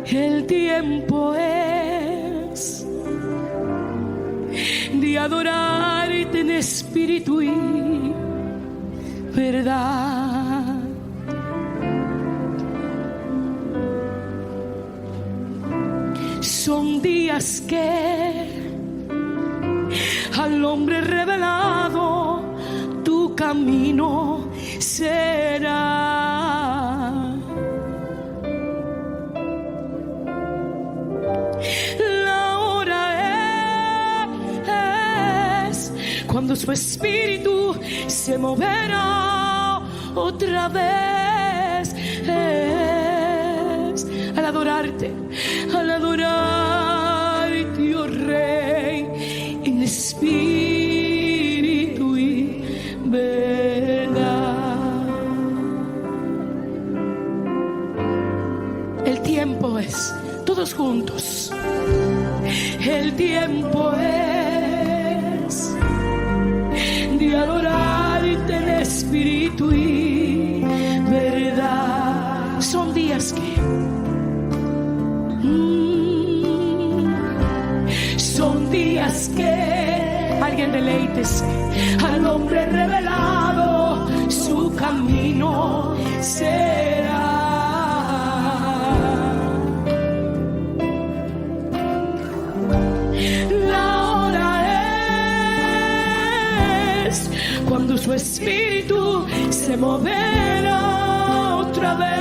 El tiempo es de adorarte en espíritu y verdad. Son días que al hombre revelado tu camino será. La hora es cuando su espíritu se moverá otra vez. Es al adorarte, oh Rey, en espíritu y verdad. El tiempo es, todos juntos, el tiempo es de adorarte en espíritu y verdad. Son días que son días que alguien deleítese al hombre revelado, su camino será. La hora es cuando su espíritu se moverá otra vez.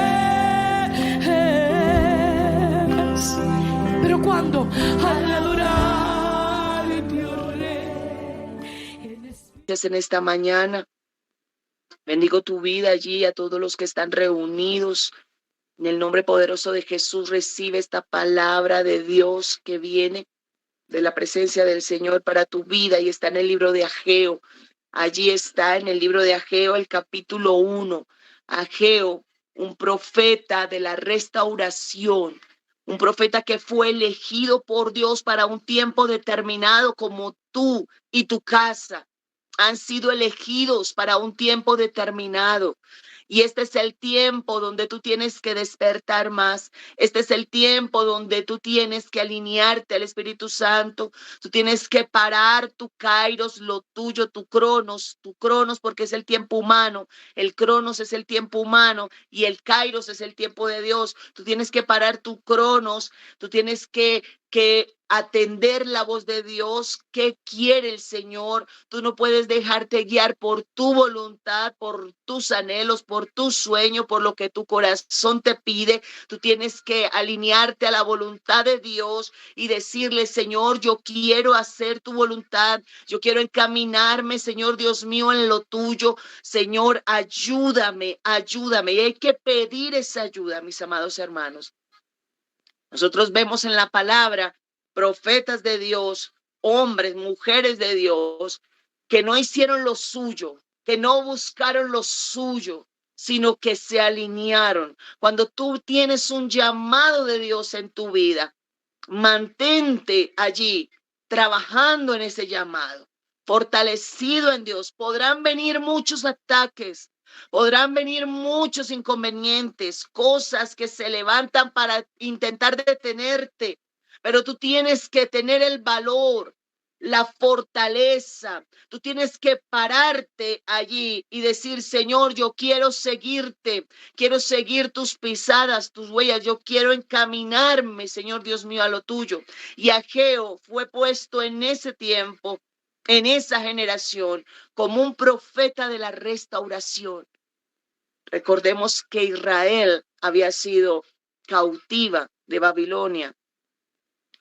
Pero cuando al adorar en esta mañana, bendigo tu vida allí, a todos los que están reunidos. En el nombre poderoso de Jesús, recibe esta palabra de Dios que viene de la presencia del Señor para tu vida y está en el libro de Ageo. Allí está en el libro de Ageo el capítulo 1. Ageo, un profeta de la restauración, un profeta que fue elegido por Dios para un tiempo determinado, como tú y tu casa han sido elegidos para un tiempo determinado. Y este es el tiempo donde tú tienes que despertar más. Este es el tiempo donde tú tienes que alinearte al Espíritu Santo. Tú tienes que parar tu kairos, lo tuyo, tu cronos, porque es el tiempo humano. El cronos es el tiempo humano y el kairos es el tiempo de Dios. Tú tienes que parar tu cronos. Tú tienes que atender la voz de Dios. ¿Qué quiere el Señor? Tú no puedes dejarte guiar por tu voluntad, por tus anhelos, por tu sueño, por lo que tu corazón te pide. Tú tienes que alinearte a la voluntad de Dios y decirle: Señor, yo quiero hacer tu voluntad. Yo quiero encaminarme, Señor Dios mío, en lo tuyo. Señor, ayúdame, ayúdame. Y hay que pedir esa ayuda, mis amados hermanos. Nosotros vemos en la palabra profetas de Dios, hombres, mujeres de Dios, que no hicieron lo suyo, que no buscaron lo suyo, sino que se alinearon. Cuando tú tienes un llamado de Dios en tu vida, mantente allí, trabajando en ese llamado, fortalecido en Dios. Podrán venir muchos ataques, podrán venir muchos inconvenientes, cosas que se levantan para intentar detenerte, pero tú tienes que tener el valor, la fortaleza. Tú tienes que pararte allí y decir: Señor, yo quiero seguirte, quiero seguir tus pisadas, tus huellas, yo quiero encaminarme, Señor Dios mío, a lo tuyo. Y Ageo fue puesto en ese tiempo, en esa generación, como un profeta de la restauración. Recordemos que Israel había sido cautiva de Babilonia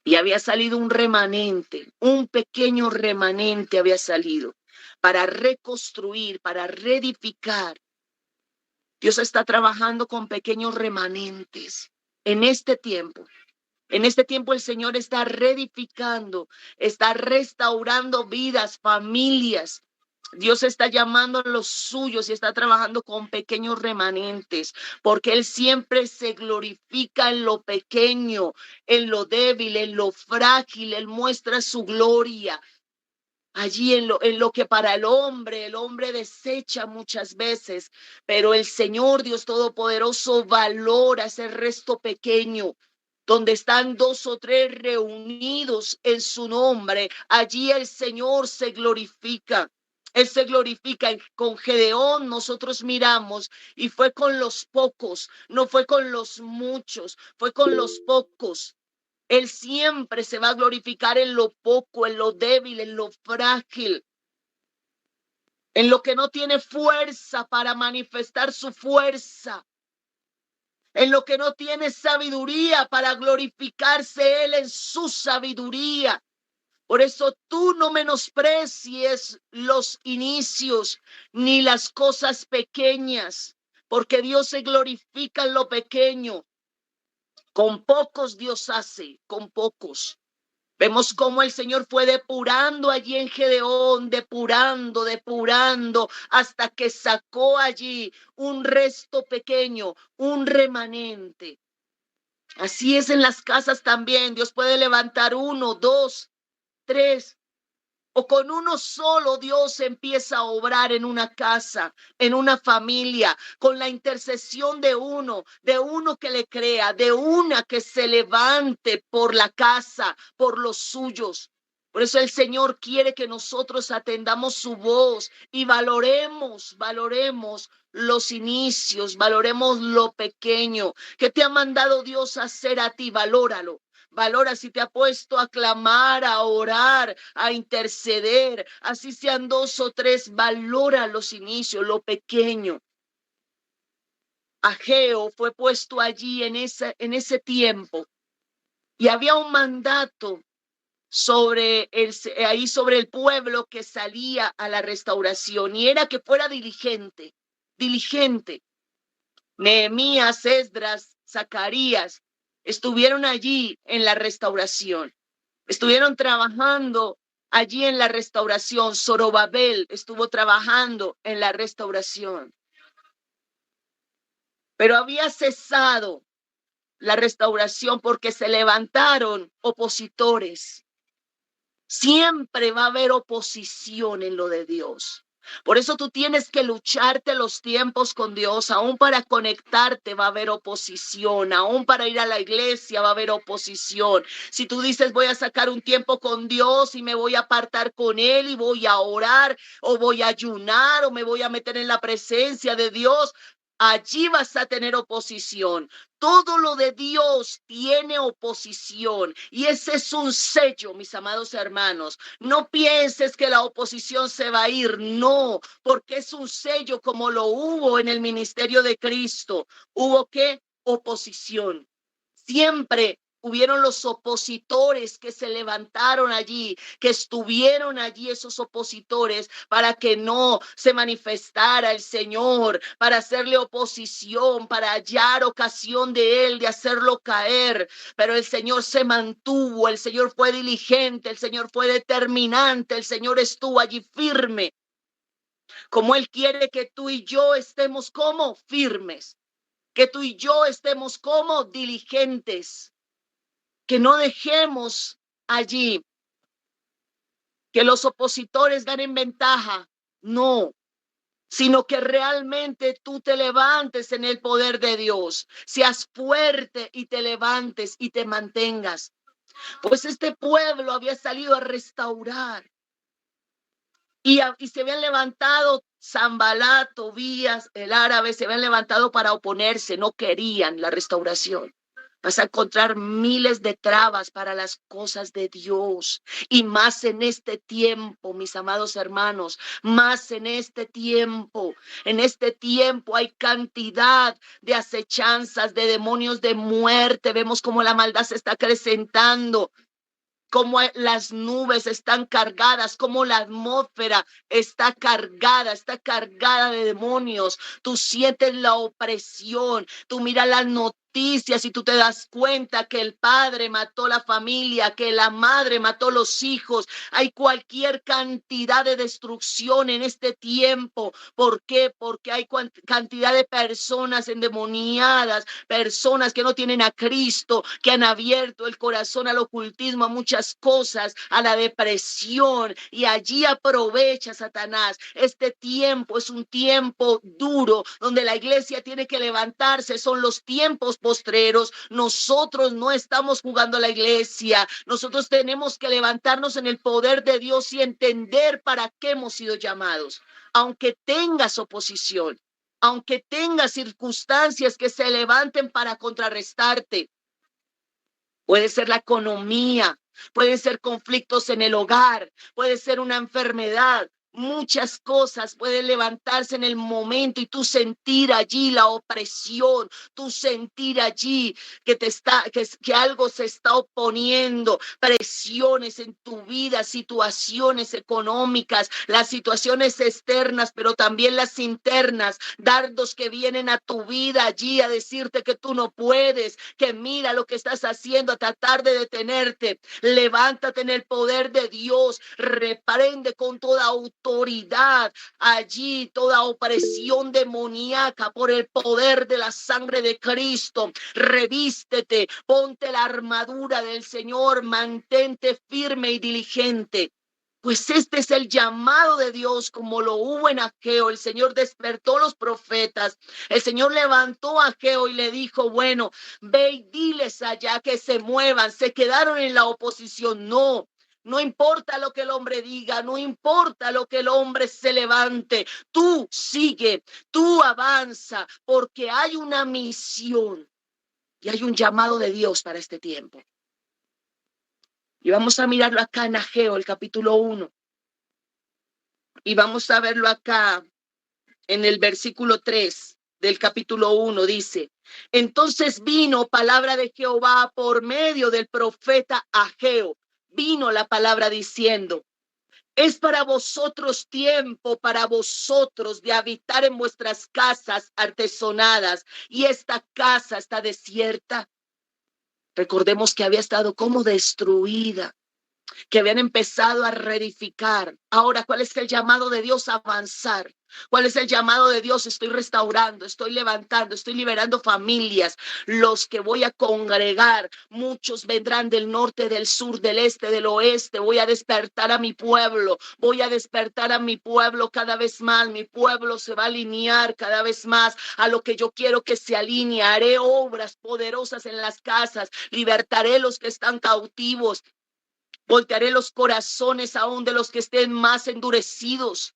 y había salido un remanente, un pequeño remanente había salido para reconstruir, para reedificar. Dios está trabajando con pequeños remanentes en este tiempo. En este tiempo el Señor está reedificando, está restaurando vidas, familias. Dios está llamando a los suyos y está trabajando con pequeños remanentes, porque Él siempre se glorifica en lo pequeño, en lo débil, en lo frágil. Él muestra su gloria allí en lo que para el hombre desecha muchas veces, pero el Señor Dios Todopoderoso valora ese resto pequeño. Donde están dos o tres reunidos en su nombre, allí el Señor se glorifica. Él se glorifica. Con Gedeón nosotros miramos y fue con los pocos, no fue con los muchos, fue con los pocos. Él siempre se va a glorificar en lo poco, en lo débil, en lo frágil, en lo que no tiene fuerza para manifestar su fuerza, en lo que no tiene sabiduría para glorificarse Él en su sabiduría. Por eso tú no menosprecies los inicios ni las cosas pequeñas, porque Dios se glorifica en lo pequeño. Con pocos Dios hace, con pocos. Vemos cómo el Señor fue depurando allí en Gedeón, depurando, hasta que sacó allí un resto pequeño, un remanente. Así es en las casas también. Dios puede levantar 1, 2, 3, o con uno solo Dios empieza a obrar en una casa, en una familia, con la intercesión de uno que le crea, de una que se levante por la casa, por los suyos. Por eso el Señor quiere que nosotros atendamos su voz y valoremos los inicios, valoremos lo pequeño que te ha mandado Dios a hacer a ti, valóralo. Valora si te ha puesto a clamar, a orar, a interceder, así sean 2 o 3, valora los inicios, lo pequeño. Ageo fue puesto allí en ese tiempo y había un mandato sobre el pueblo que salía a la restauración y era que fuera diligente. Nehemías, Esdras, Zacarías estuvieron allí en la restauración, estuvieron trabajando allí en la restauración. Zorobabel estuvo trabajando en la restauración, pero había cesado la restauración porque se levantaron opositores. Siempre va a haber oposición en lo de Dios. Por eso tú tienes que lucharte los tiempos con Dios. Aún para conectarte va a haber oposición. Aún para ir a la iglesia va a haber oposición. Si tú dices voy a sacar un tiempo con Dios y me voy a apartar con Él y voy a orar o voy a ayunar o me voy a meter en la presencia de Dios, allí vas a tener oposición. Todo lo de Dios tiene oposición y ese es un sello, mis amados hermanos. No pienses que la oposición se va a ir, no, porque es un sello como lo hubo en el ministerio de Cristo. ¿Hubo qué? Oposición. Siempre hubieron los opositores que se levantaron allí, que estuvieron allí esos opositores para que no se manifestara el Señor, para hacerle oposición, para hallar ocasión de él, de hacerlo caer. Pero el Señor se mantuvo, el Señor fue diligente, el Señor fue determinante, el Señor estuvo allí firme. Como Él quiere que tú y yo estemos como firmes, que tú y yo estemos como diligentes. Que no dejemos allí que los opositores ganen ventaja, no, sino que realmente tú te levantes en el poder de Dios, seas fuerte y te levantes y te mantengas. Pues este pueblo había salido a restaurar y se habían levantado Sanbalat, Tobías, el árabe, se habían levantado para oponerse, no querían la restauración. Vas a encontrar miles de trabas para las cosas de Dios y más en este tiempo, mis amados hermanos, más en este tiempo. En este tiempo hay cantidad de acechanzas, de demonios de muerte. Vemos cómo la maldad se está acrecentando, cómo las nubes están cargadas, cómo la atmósfera está cargada de demonios. Tú sientes la opresión, tú miras las noticias y tú te das cuenta que el padre mató la familia, que la madre mató los hijos. Hay cualquier cantidad de destrucción en este tiempo. ¿Por qué? Porque hay cantidad de personas endemoniadas, personas que no tienen a Cristo, que han abierto el corazón al ocultismo, a muchas cosas, a la depresión, y allí aprovecha Satanás. Este tiempo es un tiempo duro donde la iglesia tiene que levantarse. Son los tiempos postreros. Nosotros no estamos jugando a la iglesia. Nosotros tenemos que levantarnos en el poder de Dios y entender para qué hemos sido llamados. Aunque tengas oposición, aunque tengas circunstancias que se levanten para contrarrestarte, puede ser la economía, pueden ser conflictos en el hogar, puede ser una enfermedad. Muchas cosas pueden levantarse en el momento y tú sentir allí la opresión, tú sentir allí que algo se está oponiendo, presiones en tu vida, situaciones económicas, las situaciones externas, pero también las internas, dardos que vienen a tu vida allí a decirte que tú no puedes, que mira lo que estás haciendo, a tratar de detenerte. Levántate en el poder de Dios, reprende con toda autoridad allí toda opresión demoníaca por el poder de la sangre de Cristo. Revístete, ponte la armadura del Señor, mantente firme y diligente. Pues este es el llamado de Dios, como lo hubo en Ageo. El Señor despertó los profetas. El Señor levantó a Ageo y le dijo, bueno, ve y diles allá que se muevan. Se quedaron en la oposición. No. No importa lo que el hombre diga, no importa lo que el hombre se levante, tú sigue, tú avanza, porque hay una misión y hay un llamado de Dios para este tiempo. Y vamos a mirarlo acá en Ageo, el capítulo 1. Y vamos a verlo acá en el versículo 3 del capítulo 1. Dice, entonces vino palabra de Jehová por medio del profeta Ageo. Vino la palabra diciendo, es para vosotros tiempo, para vosotros de habitar en vuestras casas artesonadas, y esta casa está desierta. Recordemos que había estado como destruida, que habían empezado a reedificar. Ahora, ¿cuál es el llamado de Dios? Avanzar. ¿Cuál es el llamado de Dios? Estoy restaurando, estoy levantando, estoy liberando familias. Los que voy a congregar, muchos vendrán del norte, del sur, del este, del oeste. Voy a despertar a mi pueblo, voy a despertar a mi pueblo cada vez más. Mi pueblo se va a alinear cada vez más a lo que yo quiero que se alinee. Haré obras poderosas en las casas, libertaré los que están cautivos. Voltearé los corazones aún de los que estén más endurecidos.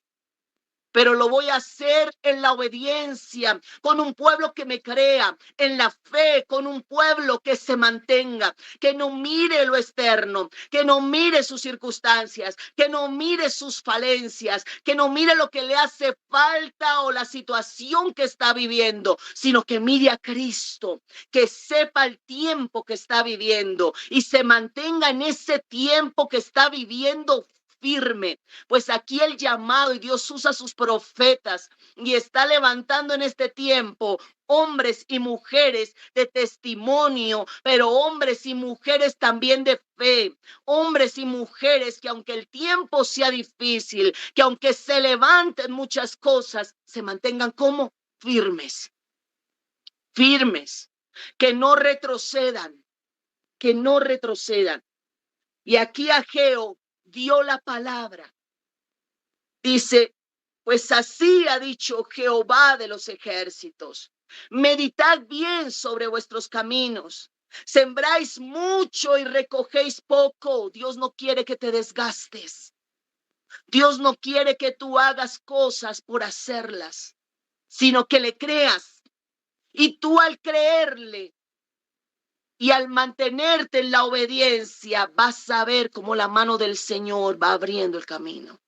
Pero lo voy a hacer en la obediencia, con un pueblo que me crea, en la fe, con un pueblo que se mantenga, que no mire lo externo, que no mire sus circunstancias, que no mire sus falencias, que no mire lo que le hace falta o la situación que está viviendo, sino que mire a Cristo, que sepa el tiempo que está viviendo y se mantenga en ese tiempo que está viviendo firme. Pues aquí el llamado, y Dios usa sus profetas y está levantando en este tiempo hombres y mujeres de testimonio, pero hombres y mujeres también de fe, hombres y mujeres que aunque el tiempo sea difícil, que aunque se levanten muchas cosas, se mantengan como firmes, firmes, que no retrocedan, que no retrocedan. Y aquí Ageo dio la palabra. Dice, pues así ha dicho Jehová de los ejércitos. Meditad bien sobre vuestros caminos. Sembráis mucho y recogéis poco. Dios no quiere que te desgastes. Dios no quiere que tú hagas cosas por hacerlas, sino que le creas. Y tú al creerle y al mantenerte en la obediencia, vas a ver cómo la mano del Señor va abriendo el camino.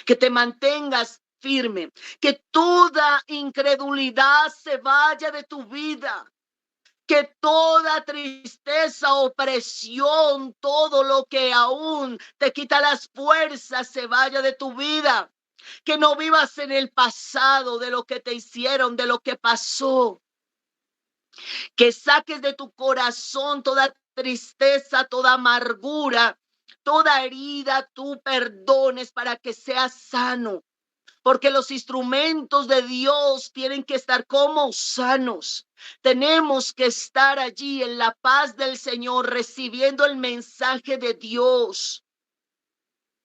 Que te mantengas firme, que toda incredulidad se vaya de tu vida, que toda tristeza, opresión, todo lo que aún te quita las fuerzas se vaya de tu vida, que no vivas en el pasado de lo que te hicieron, de lo que pasó, que saques de tu corazón toda tristeza, toda amargura, toda herida, tú perdones para que seas sano. Porque los instrumentos de Dios tienen que estar como sanos. Tenemos que estar allí en la paz del Señor, recibiendo el mensaje de Dios.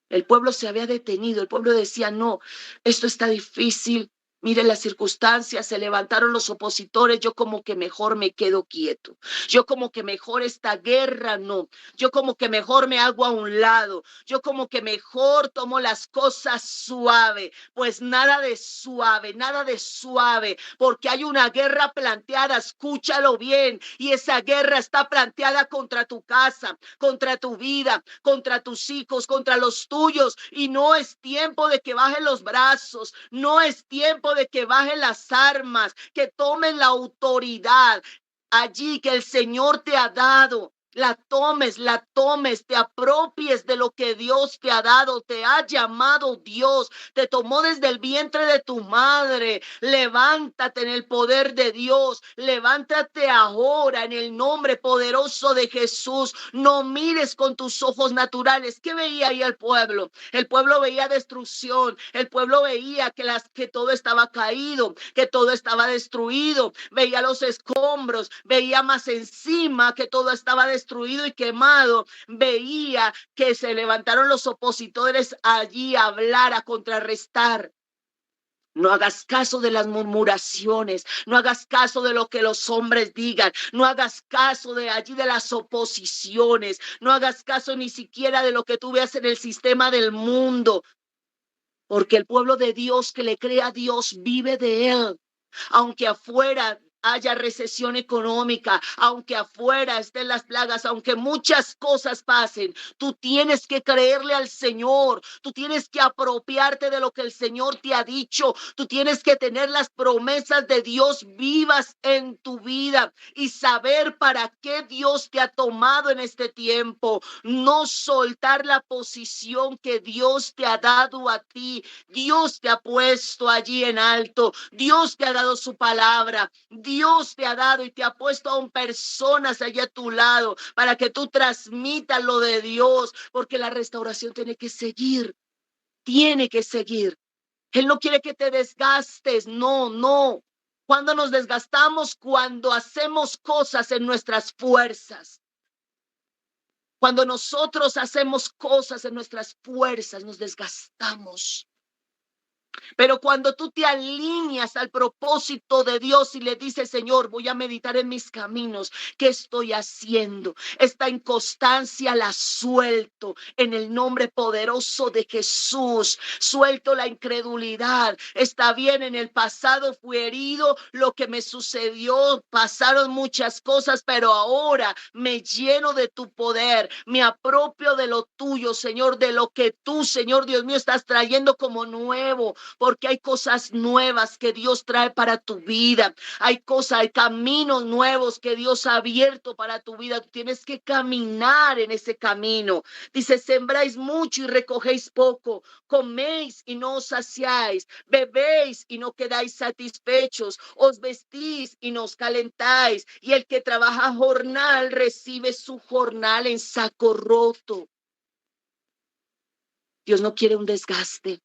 El pueblo se había detenido, el pueblo decía, no, esto está difícil. Mire las circunstancias, se levantaron los opositores, yo como que mejor me quedo quieto, yo como que mejor esta guerra no, yo como que mejor me hago a un lado, yo como que mejor tomo las cosas suave, pues nada de suave, porque hay una guerra planteada, escúchalo bien, y esa guerra está planteada contra tu casa, contra tu vida, contra tus hijos, contra los tuyos, y no es tiempo de que bajen los brazos, no es tiempo de que bajen las armas, que tomen la autoridad allí que el Señor te ha dado. La tomes, te apropies de lo que Dios te ha dado, te ha llamado Dios, te tomó desde el vientre de tu madre. Levántate en el poder de Dios, levántate ahora en el nombre poderoso de Jesús. No mires con tus ojos naturales. ¿Qué veía ahí el pueblo? El pueblo veía destrucción, el pueblo veía que todo estaba caído, que todo estaba destruido, veía los escombros, veía más encima que todo estaba destruido y quemado, veía que se levantaron los opositores allí a hablar, a contrarrestar. No hagas caso de las murmuraciones, no hagas caso de lo que los hombres digan, no hagas caso de allí de las oposiciones, no hagas caso ni siquiera de lo que tú veas en el sistema del mundo, porque el pueblo de Dios que le cree a Dios vive de él, aunque afuera haya recesión económica, aunque afuera estén las plagas, aunque muchas cosas pasen, tú tienes que creerle al Señor, tú tienes que apropiarte de lo que el Señor te ha dicho, tú tienes que tener las promesas de Dios vivas en tu vida y saber para qué Dios te ha tomado en este tiempo, no soltar la posición que Dios te ha dado a ti. Dios te ha puesto allí en alto, Dios te ha dado su palabra, Dios te ha dado y te ha puesto aún personas allá a tu lado para que tú transmitas lo de Dios, porque la restauración tiene que seguir, tiene que seguir. Él no quiere que te desgastes, no, no. Cuando nos desgastamos, cuando hacemos cosas en nuestras fuerzas. Cuando nosotros hacemos cosas en nuestras fuerzas, nos desgastamos. Pero cuando tú te alineas al propósito de Dios y le dices, Señor, voy a meditar en mis caminos, ¿qué estoy haciendo? Esta inconstancia la suelto en el nombre poderoso de Jesús. Suelto la incredulidad. Está bien, en el pasado fui herido, lo que me sucedió, pasaron muchas cosas, pero ahora me lleno de tu poder, me apropio de lo tuyo, Señor, de lo que tú, Señor Dios mío, estás trayendo como nuevo, porque hay cosas nuevas que Dios trae para tu vida, hay caminos nuevos que Dios ha abierto para tu vida, tú tienes que caminar en ese camino. Dice, sembráis mucho y recogéis poco, coméis y no os saciáis, bebéis y no quedáis satisfechos, os vestís y no os calentáis, y el que trabaja jornal recibe su jornal en saco roto. Dios no quiere un desgaste.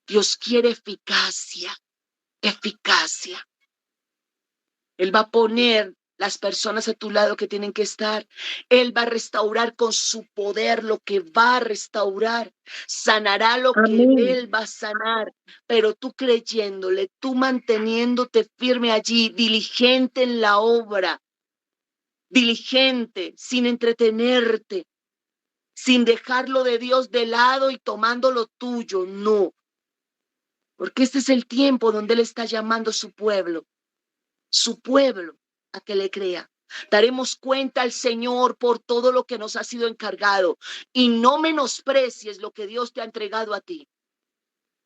Dios quiere eficacia, eficacia. Él va a poner las personas a tu lado que tienen que estar. Él va a restaurar con su poder lo que va a restaurar. Sanará lo que Él va a sanar. Pero tú creyéndole, tú manteniéndote firme allí, diligente en la obra, diligente, sin entretenerte, sin dejarlo de Dios de lado y tomando lo tuyo, no. Porque este es el tiempo donde Él está llamando a su pueblo, a que le crea. Daremos cuenta al Señor por todo lo que nos ha sido encargado y no menosprecies lo que Dios te ha entregado a ti.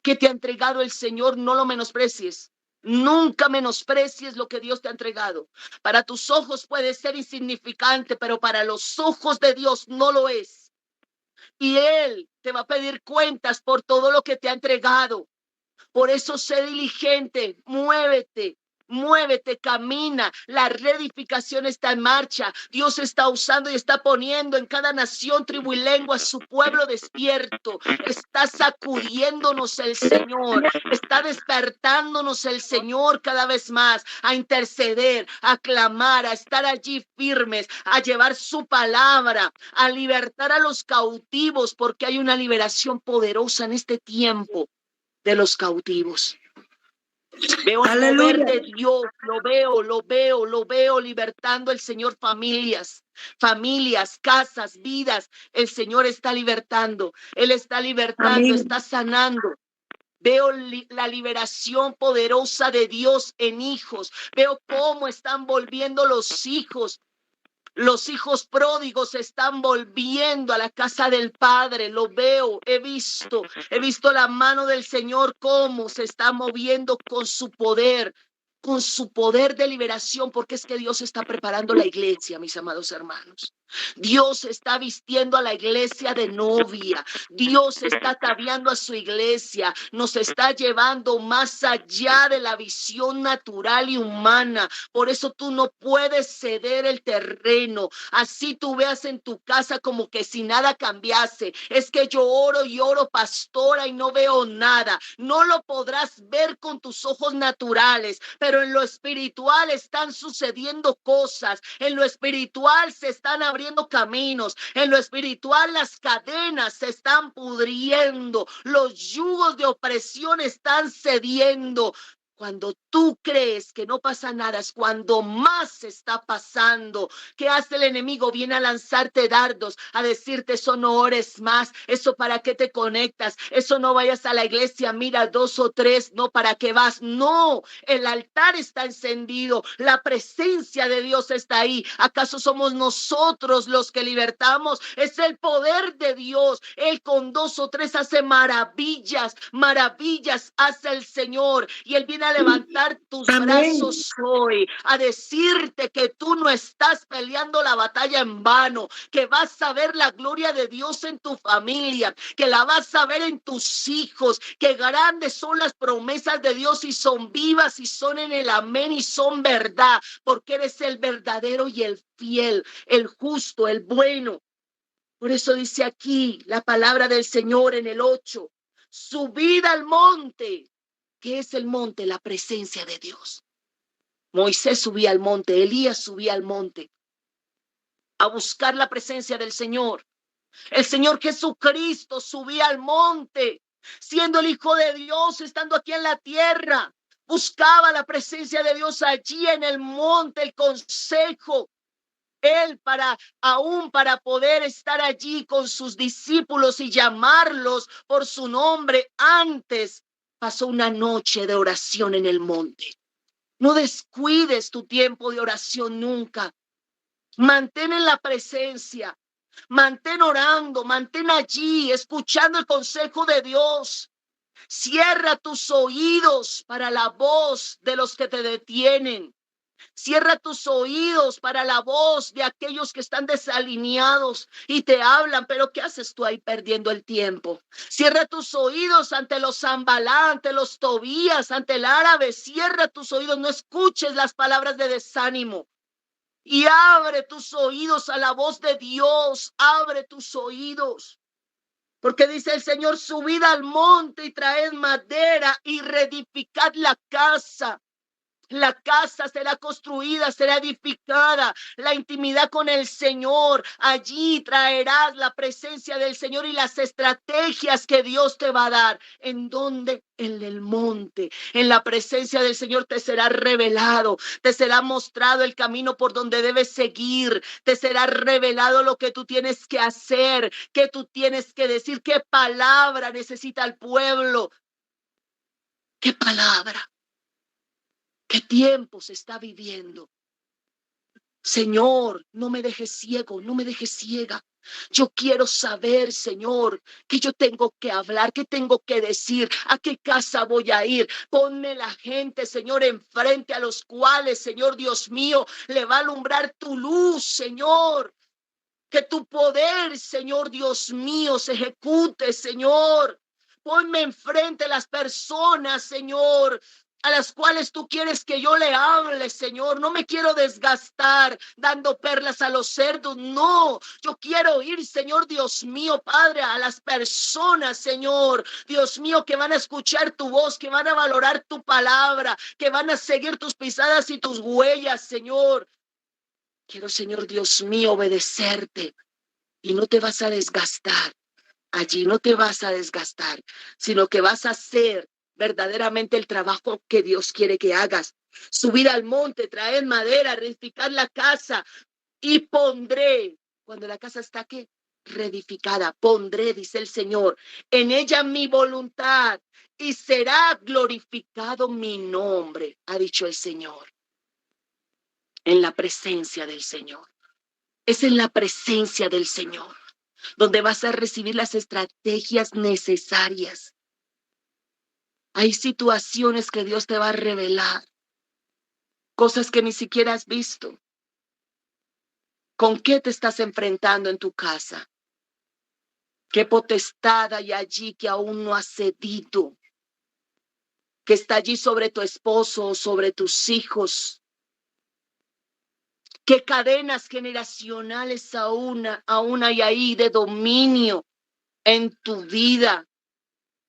Que te ha entregado el Señor, no lo menosprecies. Nunca menosprecies lo que Dios te ha entregado. Para tus ojos puede ser insignificante, pero para los ojos de Dios no lo es. Y Él te va a pedir cuentas por todo lo que te ha entregado. Por eso sé diligente, muévete, camina. La reedificación está en marcha. Dios está usando y está poniendo en cada nación, tribu y lengua su pueblo despierto. Está sacudiéndonos el Señor. Está despertándonos el Señor cada vez más a interceder, a clamar, a estar allí firmes, a llevar su palabra, a libertar a los cautivos, porque hay una liberación poderosa en este tiempo de los cautivos. Veo el mover Aleluya. de Dios, lo veo libertando el Señor familias, casas, vidas. El Señor está libertando, Él está libertando, Amén. está sanando. Veo la liberación poderosa de Dios en hijos. Veo cómo están volviendo los hijos. Los hijos pródigos se están volviendo a la casa del Padre. Lo veo, he visto la mano del Señor cómo se está moviendo con su poder de liberación, porque es que Dios está preparando la iglesia, mis amados hermanos. Dios está vistiendo a la iglesia de novia. Dios está ataviando a su iglesia. Nos está llevando más allá de la visión natural y humana. Por eso tú no puedes ceder el terreno. Así tú veas en tu casa como que si nada cambiase. Es que yo oro y oro, pastora, y no veo nada. No lo podrás ver con tus ojos naturales, pero en lo espiritual están sucediendo cosas. En lo espiritual se están abriendo caminos. En lo espiritual las cadenas se están pudriendo. Los yugos de opresión están cediendo. Cuando tú crees que no pasa nada, es cuando más está pasando. ¿Qué hace el enemigo? Viene a lanzarte dardos, a decirte: eso no ores más, eso para qué te conectas, eso no vayas a la iglesia, mira 2 o 3, no, para qué vas. No, el altar está encendido, la presencia de Dios está ahí. ¿Acaso somos nosotros los que libertamos? Es el poder de Dios. Él con 2 o 3 hace maravillas hace el Señor, y Él viene a levantar tus Amén. brazos hoy, a decirte que tú no estás peleando la batalla en vano, que vas a ver la gloria de Dios en tu familia, que la vas a ver en tus hijos, que grandes son las promesas de Dios y son vivas y son en el amén y son verdad, porque eres el verdadero y el fiel, el justo, el bueno. Por eso dice aquí la palabra del Señor en el 8, subid al monte. ¿Qué es el monte? La presencia de Dios. Moisés subía al monte, Elías subía al monte a buscar la presencia del Señor. El Señor Jesucristo subía al monte, siendo el Hijo de Dios, estando aquí en la tierra. Buscaba la presencia de Dios allí en el monte, el consejo. Él aún para poder estar allí con sus discípulos y llamarlos por su nombre, antes pasó una noche de oración en el monte. No descuides tu tiempo de oración nunca. Mantén en la presencia, mantén orando, mantén allí, escuchando el consejo de Dios. Cierra tus oídos para la voz de los que te detienen. Cierra tus oídos para la voz de aquellos que están desalineados y te hablan, pero ¿qué haces tú ahí perdiendo el tiempo? Cierra tus oídos ante los Zambalá, ante los Tobías, ante el árabe. Cierra tus oídos, no escuches las palabras de desánimo. Y abre tus oídos a la voz de Dios, abre tus oídos. Porque dice el Señor: subid al monte y traed madera y reedificad la casa. La casa será construida, será edificada, la intimidad con el Señor. Allí traerás la presencia del Señor y las estrategias que Dios te va a dar. ¿En dónde? En el monte. En la presencia del Señor te será revelado, te será mostrado el camino por donde debes seguir, te será revelado lo que tú tienes que hacer, qué tú tienes que decir, qué palabra necesita el pueblo. ¿Qué palabra? ¿Qué tiempo se está viviendo? Señor, no me dejes ciego, no me dejes ciega. Yo quiero saber, Señor, que yo tengo que hablar, que tengo que decir, a qué casa voy a ir. Ponme la gente, Señor, enfrente a los cuales, Señor Dios mío, le va a alumbrar tu luz, Señor. Que tu poder, Señor Dios mío, se ejecute, Señor. Ponme enfrente las personas, Señor, a las cuales tú quieres que yo le hable, Señor. No me quiero desgastar dando perlas a los cerdos. No, yo quiero ir, Señor Dios mío, Padre, a las personas, Señor, Dios mío, que van a escuchar tu voz, que van a valorar tu palabra, que van a seguir tus pisadas y tus huellas, Señor. Quiero, Señor Dios mío, obedecerte, y no te vas a desgastar. Allí no te vas a desgastar, sino que vas a hacer verdaderamente el trabajo que Dios quiere que hagas. Subir al monte, traer madera, reedificar la casa y pondré, cuando la casa está ¿qué? Reedificada, pondré, dice el Señor, en ella mi voluntad y será glorificado mi nombre, ha dicho el Señor, en la presencia del Señor. Es en la presencia del Señor donde vas a recibir las estrategias necesarias. Hay situaciones que Dios te va a revelar, cosas que ni siquiera has visto. ¿Con qué te estás enfrentando en tu casa? ¿Qué potestad hay allí que aún no has cedido? Que está allí sobre tu esposo, sobre tus hijos. ¿Qué cadenas generacionales aún hay ahí de dominio en tu vida?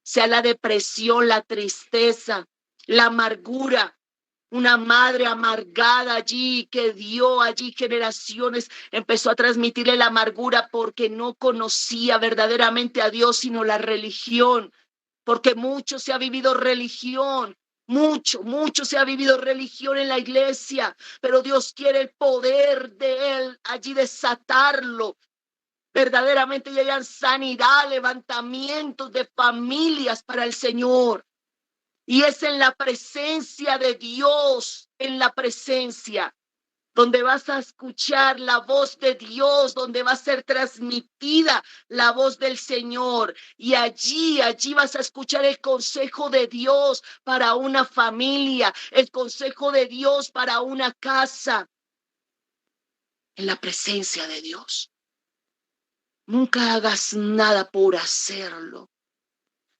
Sea la depresión, la tristeza, la amargura. Una madre amargada allí que dio allí generaciones, empezó a transmitirle la amargura porque no conocía verdaderamente a Dios, sino la religión, porque mucho se ha vivido religión, mucho se ha vivido religión en la iglesia, pero Dios quiere el poder de Él allí desatarlo. Verdaderamente y hayan sanidad, levantamientos de familias para el Señor. Y es en la presencia de Dios, en la presencia, donde vas a escuchar la voz de Dios, donde va a ser transmitida la voz del Señor. Y allí vas a escuchar el consejo de Dios para una familia, el consejo de Dios para una casa, en la presencia de Dios. Nunca hagas nada por hacerlo.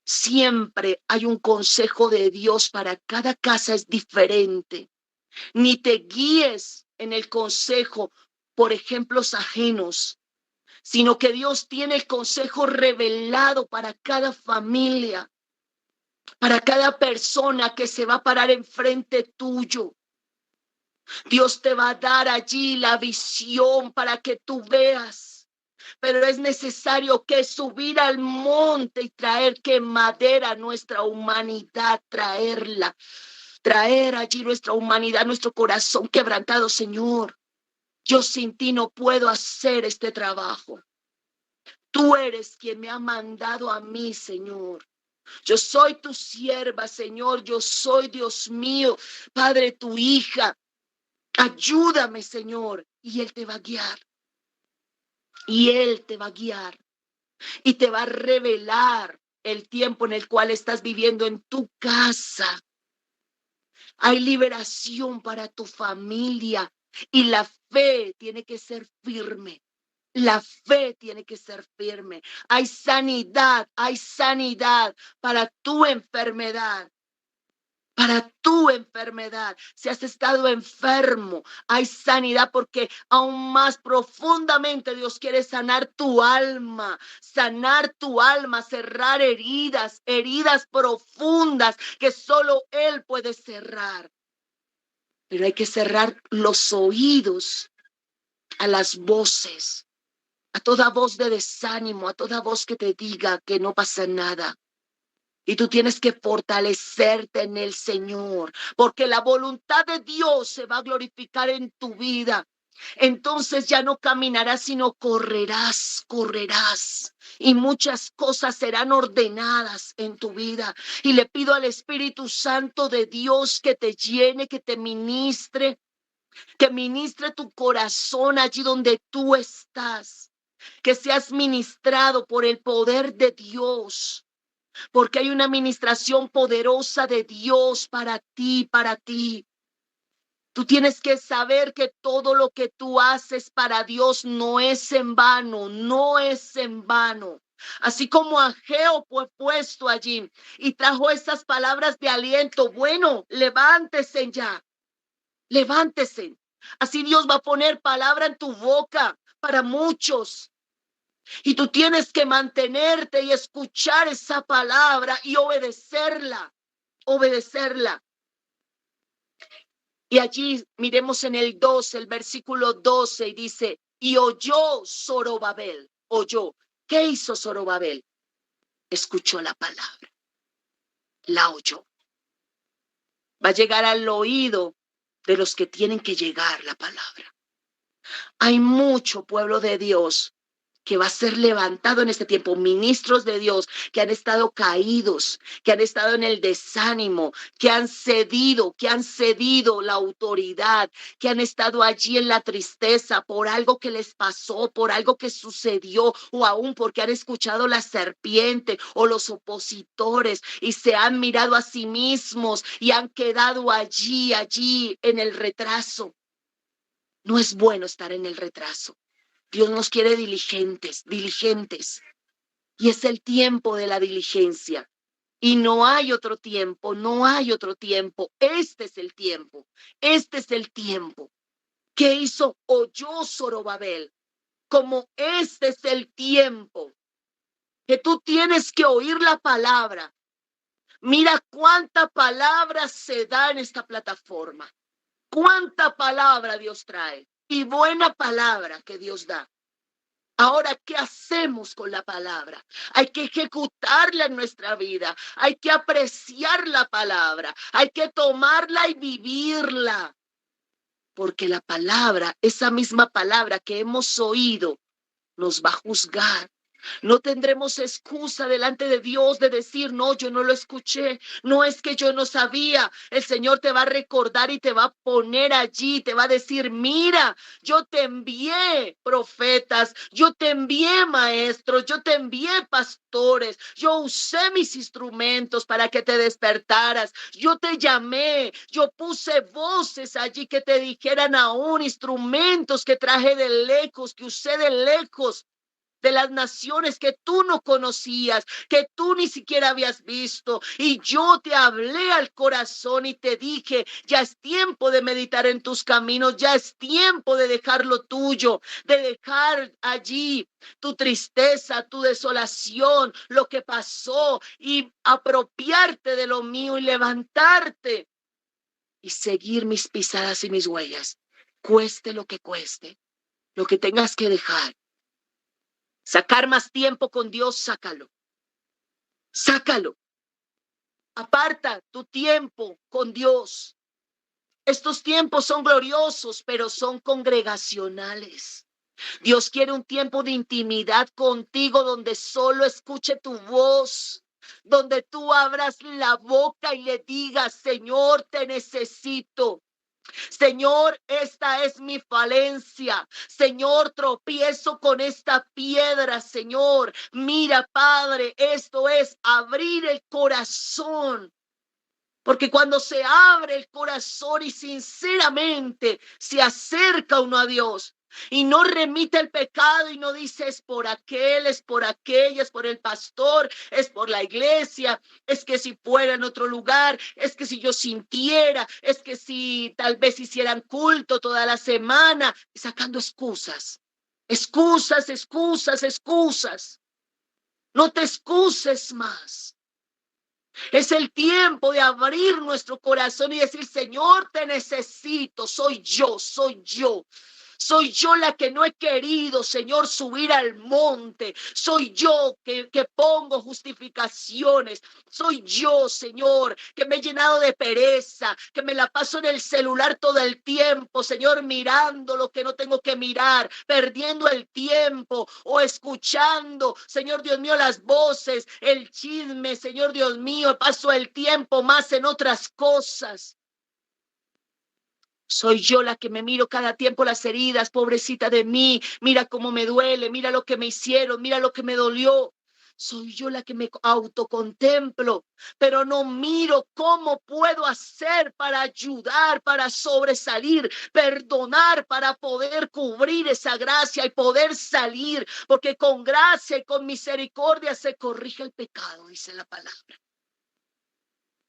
Siempre hay un consejo de Dios para cada casa, es diferente. Ni te guíes en el consejo por ejemplos ajenos, sino que Dios tiene el consejo revelado para cada familia, para cada persona que se va a parar enfrente tuyo. Dios te va a dar allí la visión para que tú veas. Pero es necesario que subir al monte y traer que madera, nuestra humanidad, traer allí nuestra humanidad, nuestro corazón quebrantado. Señor, yo sin ti no puedo hacer este trabajo. Tú eres quien me ha mandado a mí, Señor. Yo soy tu sierva, Señor. Yo soy, Dios mío, Padre, tu hija. Ayúdame, Señor. Y Él te va a guiar. Y Él te va a guiar. Y te va a revelar el tiempo en el cual estás viviendo en tu casa. Hay liberación para tu familia y la fe tiene que ser firme. La fe tiene que ser firme. Hay sanidad para tu enfermedad. Para tu enfermedad. Si has estado enfermo, hay sanidad porque aún más profundamente Dios quiere sanar tu alma, cerrar heridas profundas que solo Él puede cerrar. Pero hay que cerrar los oídos a las voces, a toda voz de desánimo, a toda voz que te diga que no pasa nada. Y tú tienes que fortalecerte en el Señor, porque la voluntad de Dios se va a glorificar en tu vida. Entonces ya no caminarás, sino correrás. Y muchas cosas serán ordenadas en tu vida. Y le pido al Espíritu Santo de Dios que te llene, que te ministre, que ministre tu corazón allí donde tú estás. Que seas ministrado por el poder de Dios. Porque hay una administración poderosa de Dios para ti, Tú tienes que saber que todo lo que tú haces para Dios no es en vano. Así como Ageo fue puesto allí y trajo esas palabras de aliento. Bueno, levántese ya, levántese. Así Dios va a poner palabra en tu boca para muchos. Y tú tienes que mantenerte y escuchar esa palabra y obedecerla. Y allí miremos en el 12, el versículo 12, y dice, y oyó Zorobabel, oyó. ¿Qué hizo Zorobabel? Escuchó la palabra. la oyó. Va a llegar al oído de los que tienen que llegar la palabra. Hay mucho pueblo de Dios que va a ser levantado en este tiempo, ministros de Dios que han estado caídos, que han estado en el desánimo, que han cedido la autoridad, que han estado allí en la tristeza por algo que les pasó, por algo que sucedió, o aún porque han escuchado la serpiente o los opositores y se han mirado a sí mismos y han quedado allí en el retraso. No es bueno estar en el retraso. Dios nos quiere diligentes. Y es el tiempo de la diligencia. Y no hay otro tiempo. Este es el tiempo. ¿Qué hizo? Oyó Zorobabel. Como este es el tiempo que tú tienes que oír la palabra. Mira cuánta palabra se da en esta plataforma. Cuánta palabra Dios trae. Y buena palabra que Dios da. Ahora, ¿qué hacemos con la palabra? Hay que ejecutarla en nuestra vida. Hay que apreciar la palabra. Hay que tomarla y vivirla. Porque la palabra, esa misma palabra que hemos oído, nos va a juzgar. No tendremos excusa delante de Dios de decir, no, yo no lo escuché, no es que yo no sabía. El Señor te va a recordar y te va a poner allí, te va a decir, mira, yo te envié profetas, yo te envié maestros, yo te envié pastores, yo usé mis instrumentos para que te despertaras, yo te llamé, yo puse voces allí que te dijeran aún instrumentos que traje de lejos, que usé de lejos, de las naciones que tú no conocías, que tú ni siquiera habías visto. Y yo te hablé al corazón y te dije, ya es tiempo de meditar en tus caminos, ya es tiempo de dejar lo tuyo, de dejar allí tu tristeza, tu desolación, lo que pasó y apropiarte de lo mío y levantarte y seguir mis pisadas y mis huellas, cueste lo que cueste, lo que tengas que dejar. Sacar más tiempo con Dios, sácalo. Aparta tu tiempo con Dios. Estos tiempos son gloriosos, pero son congregacionales. Dios quiere un tiempo de intimidad contigo donde solo escuche tu voz, donde tú abras la boca y le digas, Señor, te necesito. Señor, esta es mi falencia. Señor, tropiezo con esta piedra, Señor. Mira, Padre, esto es abrir el corazón. Porque cuando se abre el corazón y sinceramente se acerca uno a Dios y no remite el pecado y no dice es por aquel, es por aquella, es por el pastor, es por la iglesia, es que si fuera en otro lugar, es que si yo sintiera, es que si tal vez hicieran culto toda la semana, sacando excusas. No te excuses más. Es el tiempo de abrir nuestro corazón y decir, Señor, te necesito, soy yo. Soy yo la que no he querido, Señor, subir al monte. Soy yo que pongo justificaciones. Soy yo, Señor, que me he llenado de pereza, que me la paso en el celular todo el tiempo, Señor, mirando lo que no tengo que mirar, perdiendo el tiempo o escuchando, Señor Dios mío, las voces, el chisme, Señor Dios mío, paso el tiempo más en otras cosas. Soy yo la que me miro cada tiempo las heridas, pobrecita de mí, mira cómo me duele, mira lo que me hicieron, mira lo que me dolió. Soy yo la que me autocontemplo, pero no miro cómo puedo hacer para ayudar, para sobresalir, perdonar, para poder cubrir esa gracia y poder salir, porque con gracia y con misericordia se corrige el pecado, dice la palabra.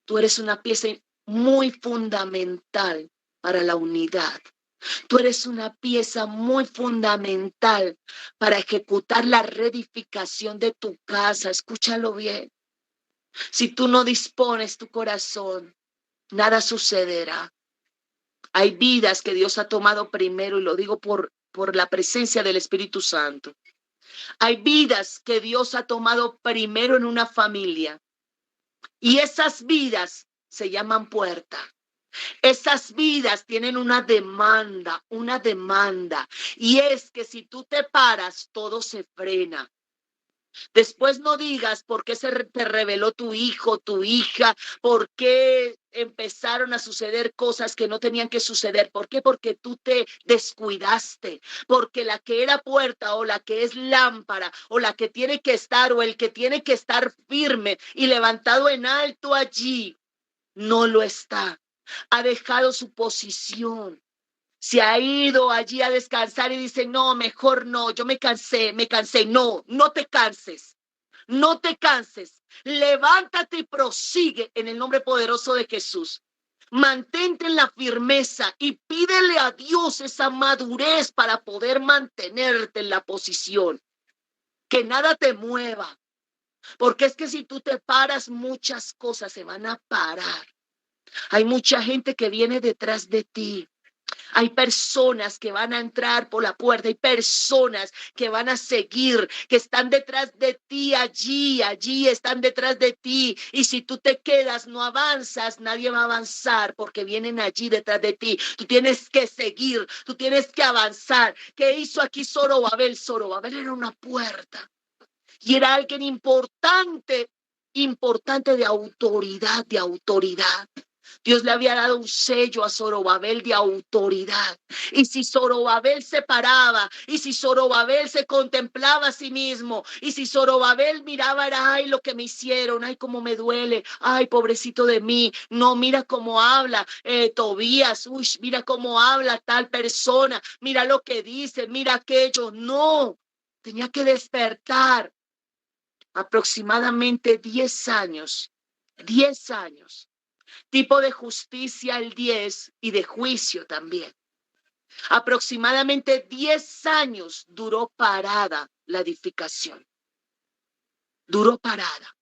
Tú eres una pieza muy fundamental para la unidad. Tú eres una pieza muy fundamental para ejecutar la reedificación de tu casa. Escúchalo bien. Si tú no dispones tu corazón, nada sucederá. Hay vidas que Dios ha tomado primero, y lo digo por la presencia del Espíritu Santo. Hay vidas que Dios ha tomado primero en una familia. Y esas vidas se llaman puerta. Esas vidas tienen una demanda, una demanda. Y es que si tú te paras, todo se frena. Después no digas por qué te reveló tu hijo, tu hija, por qué empezaron a suceder cosas que no tenían que suceder. ¿Por qué? Porque tú te descuidaste, porque la que era puerta o la que es lámpara o la que tiene que estar o el que tiene que estar firme y levantado en alto allí, no lo está. Ha dejado su posición. Se ha ido allí a descansar y dice, no, mejor no, yo me cansé. No, no te canses, no te canses. Levántate y prosigue en el nombre poderoso de Jesús. Mantente en la firmeza y pídele a Dios esa madurez para poder mantenerte en la posición. Que nada te mueva, porque es que si tú te paras, muchas cosas se van a parar. Hay mucha gente que viene detrás de ti. Hay personas que van a entrar por la puerta, hay personas que van a seguir, que están detrás de ti, allí están detrás de ti. Y si tú te quedas, no avanzas, nadie va a avanzar porque vienen allí detrás de ti. Tú tienes que seguir, tú tienes que avanzar. ¿Qué hizo aquí Zorobabel? Zorobabel era una puerta y era alguien importante, importante de autoridad, de autoridad. Dios le había dado un sello a Zorobabel de autoridad. Y si Zorobabel se paraba, y si Zorobabel se contemplaba a sí mismo, y si Zorobabel miraba, era, ay, lo que me hicieron, ay, cómo me duele, ay, pobrecito de mí. No, mira cómo habla Tobías, uy, mira cómo habla tal persona, mira lo que dice, mira aquello. No, tenía que despertar. Aproximadamente 10 años, 10 años. Tipo de justicia el 10 y de juicio también. Aproximadamente 10 años duró parada la edificación. Duró parada.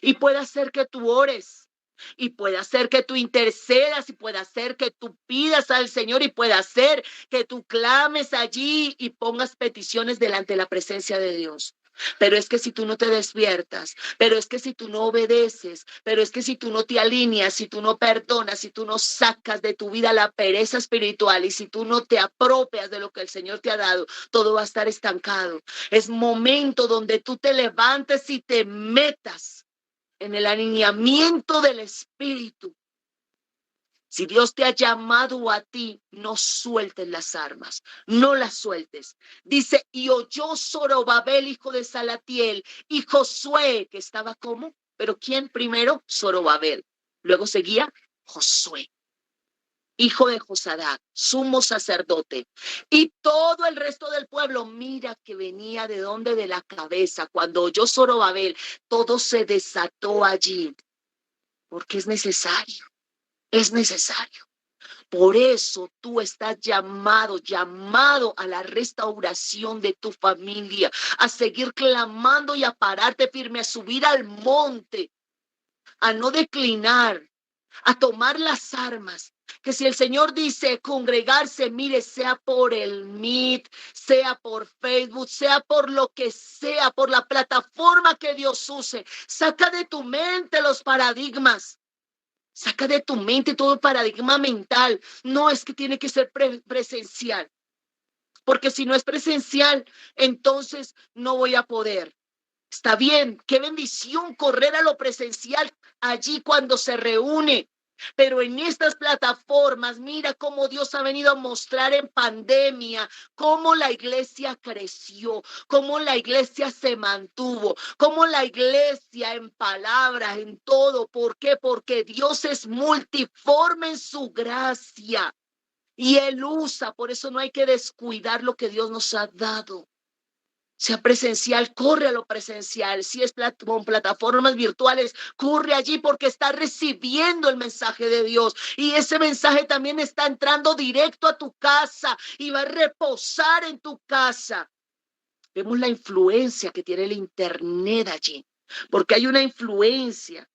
Y puede ser que tú ores, y puede ser que tú intercedas, y puede ser que tú pidas al Señor, y puede ser que tú clames allí y pongas peticiones delante de la presencia de Dios. Pero es que si tú no te despiertas, pero es que si tú no obedeces, pero es que si tú no te alineas, si tú no perdonas, si tú no sacas de tu vida la pereza espiritual y si tú no te apropias de lo que el Señor te ha dado, todo va a estar estancado. Es momento donde tú te levantes y te metas en el alineamiento del Espíritu. Si Dios te ha llamado a ti, no sueltes las armas, no las sueltes. Dice, y oyó Zorobabel, hijo de Salatiel, y Josué, que estaba como, pero ¿quién primero? Zorobabel. Luego seguía Josué, hijo de Josadac, sumo sacerdote. Y todo el resto del pueblo, mira que venía de donde, de la cabeza. Cuando oyó Zorobabel, todo se desató allí, porque es necesario. Es necesario. Por eso tú estás llamado a la restauración de tu familia, a seguir clamando y a pararte firme, a subir al monte, a no declinar, a tomar las armas. Que si el Señor dice congregarse, mire, sea por el Meet, sea por Facebook, sea por lo que sea, por la plataforma que Dios use, saca de tu mente los paradigmas. Saca de tu mente todo paradigma mental. No, es que tiene que ser presencial. Porque si no es presencial, entonces no voy a poder. Está bien, qué bendición correr a lo presencial allí cuando se reúne. Pero en estas plataformas, mira cómo Dios ha venido a mostrar en pandemia, cómo la iglesia creció, cómo la iglesia se mantuvo, cómo la iglesia en palabras, en todo. ¿Por qué? Porque Dios es multiforme en su gracia y Él usa, por eso no hay que descuidar lo que Dios nos ha dado. Sea presencial, corre a lo presencial. Si es con plataformas virtuales, corre allí porque está recibiendo el mensaje de Dios. Y ese mensaje también está entrando directo a tu casa y va a reposar en tu casa. Vemos la influencia que tiene el internet allí, porque hay una influencia.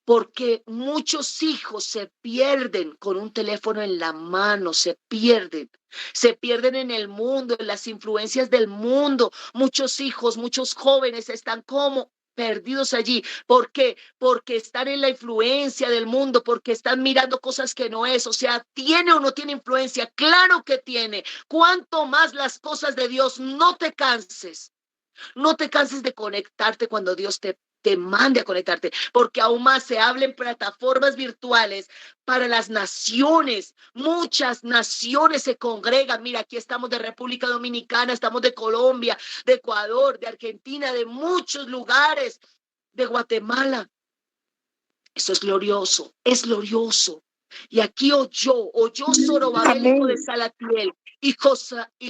Porque muchos hijos se pierden con un teléfono en la mano, se pierden en el mundo, en las influencias del mundo. Muchos hijos, muchos jóvenes están como perdidos allí. ¿Por qué? Porque están en la influencia del mundo, porque están mirando cosas que no es. O sea, ¿tiene o no tiene influencia? Claro que tiene. Cuanto más las cosas de Dios, no te canses. No te canses de conectarte cuando Dios te mande a conectarte, porque aún más se habla en plataformas virtuales para las naciones. Muchas naciones se congregan. Mira, aquí estamos de República Dominicana, estamos de Colombia, de Ecuador, de Argentina, de muchos lugares, de Guatemala. Eso es glorioso, es glorioso. Y aquí oyó Zorobabel, hijo de Amén. Salatiel, y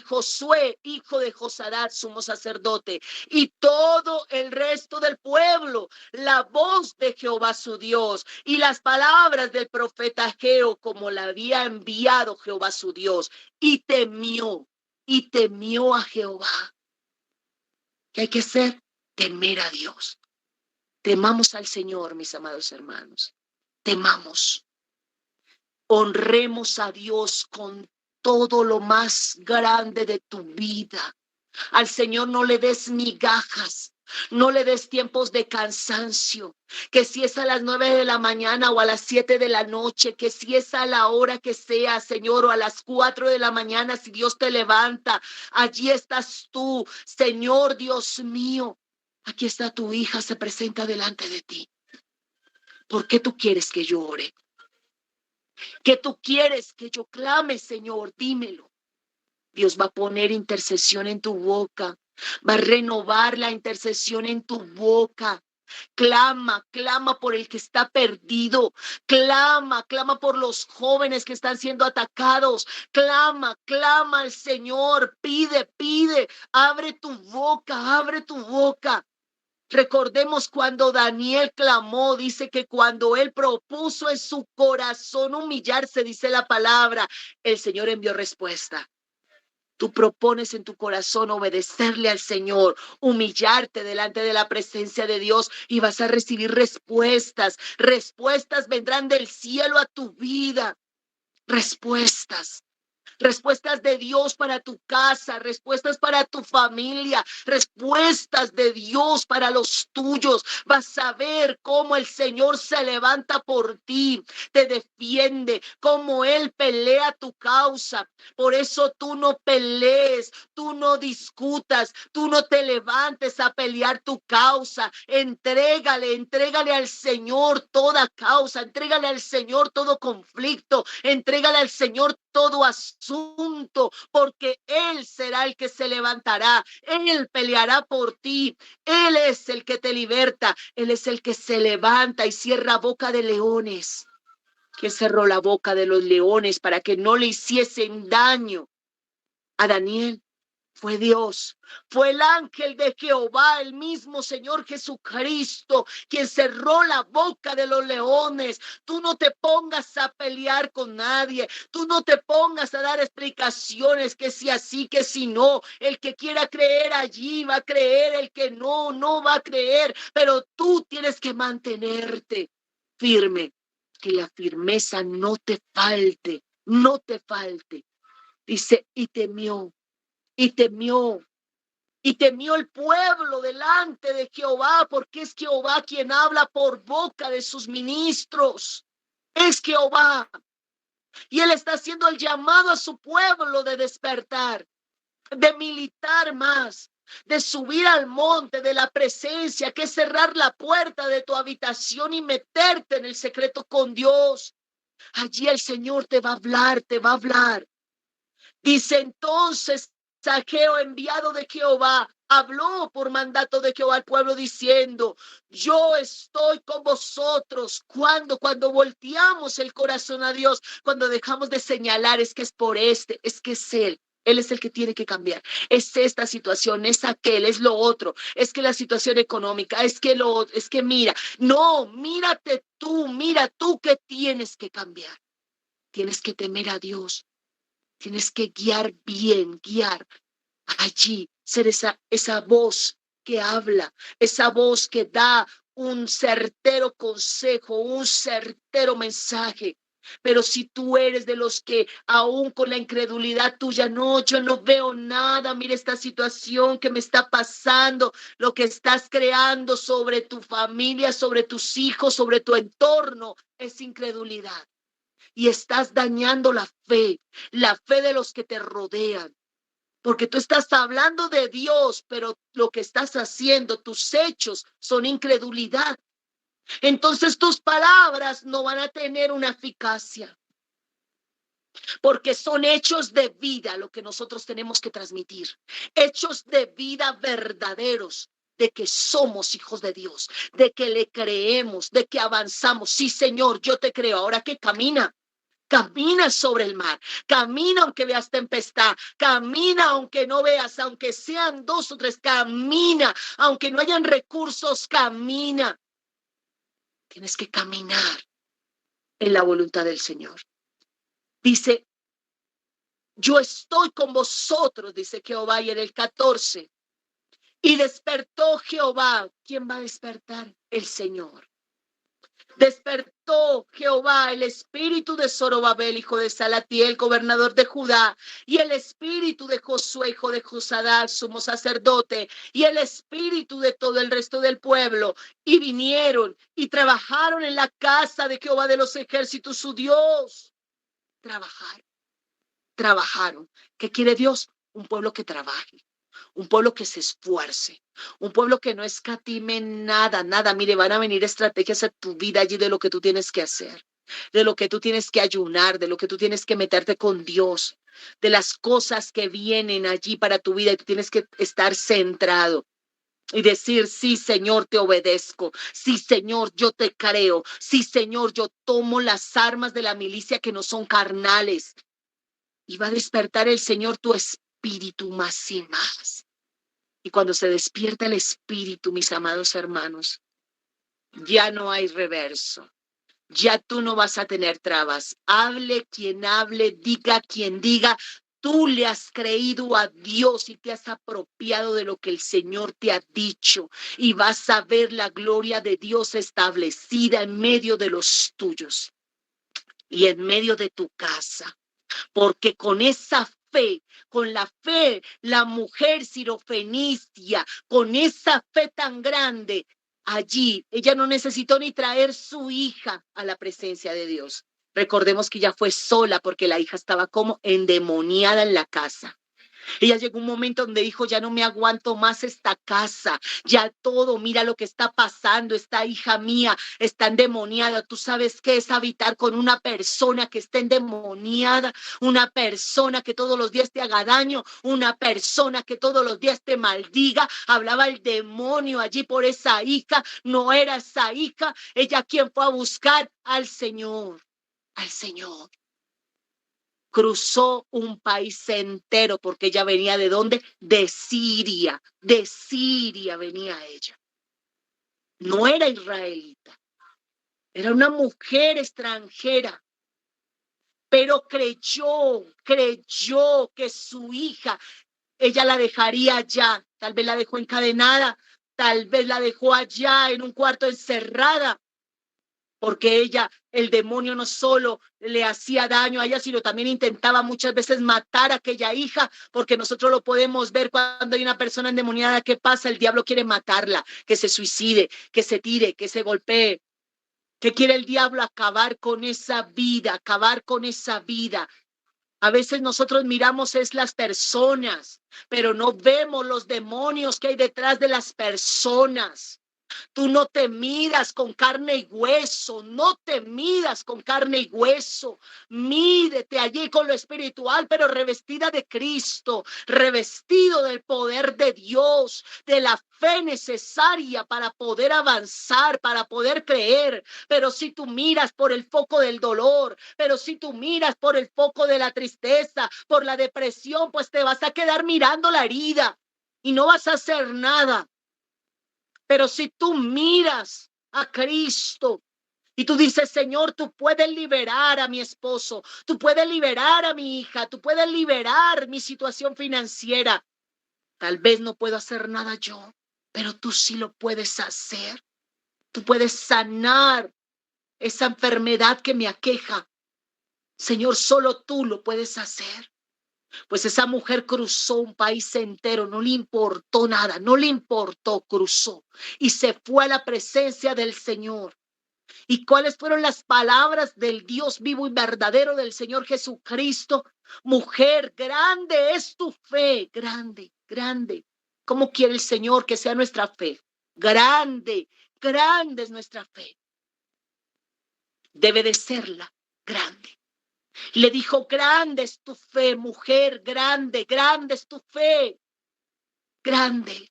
Josué, hijo de Josadat, sumo sacerdote, y todo el resto del pueblo, la voz de Jehová su Dios, y las palabras del profeta Ageo, como la había enviado Jehová su Dios, y temió a Jehová. ¿Qué hay que hacer? Temer a Dios. Temamos al Señor, mis amados hermanos. Temamos. Honremos a Dios con todo lo más grande de tu vida. Al Señor no le des migajas, no le des tiempos de cansancio, que si es a las 9 de la mañana o a las 7 de la noche, que si es a la hora que sea, Señor, o a las 4 de la mañana, si Dios te levanta, allí estás tú, Señor Dios mío. Aquí está tu hija, se presenta delante de ti. ¿Por qué tú quieres que yo ore? ¿Qué tú quieres que yo clame, Señor? Dímelo. Dios va a poner intercesión en tu boca, va a renovar la intercesión en tu boca. Clama, clama por el que está perdido. Clama, clama por los jóvenes que están siendo atacados. Clama, clama al Señor. Pide, pide. Abre tu boca, abre tu boca. Recordemos cuando Daniel clamó, dice que cuando él propuso en su corazón humillarse, dice la palabra, el Señor envió respuesta. Tú propones en tu corazón obedecerle al Señor, humillarte delante de la presencia de Dios y vas a recibir respuestas. Respuestas vendrán del cielo a tu vida. Respuestas. Respuestas de Dios para tu casa, respuestas para tu familia, respuestas de Dios para los tuyos. Vas a ver cómo el Señor se levanta por ti, te defiende, cómo Él pelea tu causa. Por eso tú no pelees, tú no discutas, tú no te levantes a pelear tu causa. Entrégale al Señor toda causa, entrégale al Señor todo conflicto, entrégale al Señor todo asunto, porque Él será el que se levantará, Él peleará por ti, Él es el que te liberta, Él es el que se levanta y cierra boca de leones. Que cerró la boca de los leones para que no le hiciesen daño a Daniel. Fue Dios, fue el ángel de Jehová, el mismo Señor Jesucristo, quien cerró la boca de los leones. Tú no te pongas a pelear con nadie, tú no te pongas a dar explicaciones que si así, que si no. El que quiera creer allí va a creer, el que no, no va a creer, pero tú tienes que mantenerte firme, que la firmeza no te falte, no te falte. Dice, y temió el pueblo delante de Jehová, porque es Jehová quien habla por boca de sus ministros. Es Jehová. Y Él está haciendo el llamado a su pueblo de despertar, de militar más, de subir al monte de la presencia, que es cerrar la puerta de tu habitación y meterte en el secreto con Dios. Allí el Señor te va a hablar, te va a hablar. Dice entonces Ageo, enviado de Jehová, habló por mandato de Jehová al pueblo diciendo, yo estoy con vosotros. Cuando volteamos el corazón a Dios, cuando dejamos de señalar, es que es por es que es Él. Él es el que tiene que cambiar. Es esta situación, es aquel, es lo otro. Es que la situación económica, es que mira. No, mira tú que tienes que cambiar. Tienes que temer a Dios. Tienes que guiar allí, ser esa voz que habla, esa voz que da un certero consejo, un certero mensaje. Pero si tú eres de los que aún con la incredulidad tuya, no, yo no veo nada, mira esta situación que me está pasando, lo que estás creando sobre tu familia, sobre tus hijos, sobre tu entorno, es incredulidad. Y estás dañando la fe de los que te rodean. Porque tú estás hablando de Dios, pero lo que estás haciendo, tus hechos son incredulidad. Entonces tus palabras no van a tener una eficacia, porque son hechos de vida lo que nosotros tenemos que transmitir, hechos de vida verdaderos, de que somos hijos de Dios, de que le creemos, de que avanzamos. Sí, Señor, yo te creo. Ahora que camina. Camina sobre el mar, camina aunque veas tempestad, camina aunque no veas, aunque sean 2 o 3, camina, aunque no hayan recursos, camina. Tienes que caminar en la voluntad del Señor. Dice, yo estoy con vosotros, dice Jehová, y en el 14, y despertó Jehová. ¿Quién va a despertar? El Señor. Despertó Jehová el espíritu de Zorobabel, hijo de Salatiel, gobernador de Judá, y el espíritu de Josué, hijo de Josadá, sumo sacerdote, y el espíritu de todo el resto del pueblo, y vinieron y trabajaron en la casa de Jehová de los ejércitos, su Dios. Trabajaron. ¿Qué quiere Dios? Un pueblo que trabaje. Un pueblo que se esfuerce, un pueblo que no escatime nada. Mire, van a venir estrategias a tu vida allí de lo que tú tienes que hacer, de lo que tú tienes que ayunar, de lo que tú tienes que meterte con Dios, de las cosas que vienen allí para tu vida, y tú tienes que estar centrado y decir, sí, Señor, te obedezco. Sí, Señor, yo te creo. Sí, Señor, yo tomo las armas de la milicia que no son carnales. Y va a despertar el Señor tu espíritu más y más. Y cuando se despierta el espíritu, mis amados hermanos, ya no hay reverso. Ya tú no vas a tener trabas. Hable quien hable, diga quien diga. Tú le has creído a Dios y te has apropiado de lo que el Señor te ha dicho. Y vas a ver la gloria de Dios establecida en medio de los tuyos y en medio de tu casa. Porque con esa fe, con la fe, la mujer sirofenicia, con esa fe tan grande, allí ella no necesitó ni traer su hija a la presencia de Dios. Recordemos que ella fue sola porque la hija estaba como endemoniada en la casa. Ella llegó un momento donde dijo, ya no me aguanto más esta casa, ya todo, mira lo que está pasando, esta hija mía está endemoniada. ¿Tú sabes qué es habitar con una persona que está endemoniada? Una persona que todos los días te haga daño, una persona que todos los días te maldiga. Hablaba el demonio allí por esa hija, no era esa hija. Ella quien fue a buscar al Señor, al Señor. Cruzó un país entero porque ella venía ¿de dónde? De Siria venía ella. No era israelita, era una mujer extranjera, pero creyó que su hija, ella la dejaría allá, tal vez la dejó encadenada, tal vez la dejó allá en un cuarto encerrada, porque ella, el demonio no solo le hacía daño a ella, sino también intentaba muchas veces matar a aquella hija, porque nosotros lo podemos ver cuando hay una persona endemoniada. ¿Qué pasa? El diablo quiere matarla, que se suicide, que se tire, que se golpee. ¿Qué quiere el diablo? Acabar con esa vida, acabar con esa vida. A veces nosotros miramos es las personas, pero no vemos los demonios que hay detrás de las personas. Tú no te midas con carne y hueso, no te midas con carne y hueso. Mídete allí con lo espiritual, pero revestida de Cristo, revestido del poder de Dios, de la fe necesaria para poder avanzar, para poder creer. Pero si tú miras por el foco del dolor, pero si tú miras por el foco de la tristeza, por la depresión, pues te vas a quedar mirando la herida y no vas a hacer nada. Pero si tú miras a Cristo y tú dices, Señor, tú puedes liberar a mi esposo, tú puedes liberar a mi hija, tú puedes liberar mi situación financiera. Tal vez no puedo hacer nada yo, pero tú sí lo puedes hacer. Tú puedes sanar esa enfermedad que me aqueja. Señor, solo tú lo puedes hacer. Pues esa mujer cruzó un país entero, no le importó nada, no le importó, cruzó y se fue a la presencia del Señor. ¿Y cuáles fueron las palabras del Dios vivo y verdadero del Señor Jesucristo? Mujer, grande es tu fe, grande, grande. ¿Cómo quiere el Señor que sea nuestra fe? Grande, grande es nuestra fe. Debe de serla, grande. Le dijo, grande es tu fe, mujer, grande, grande es tu fe, grande.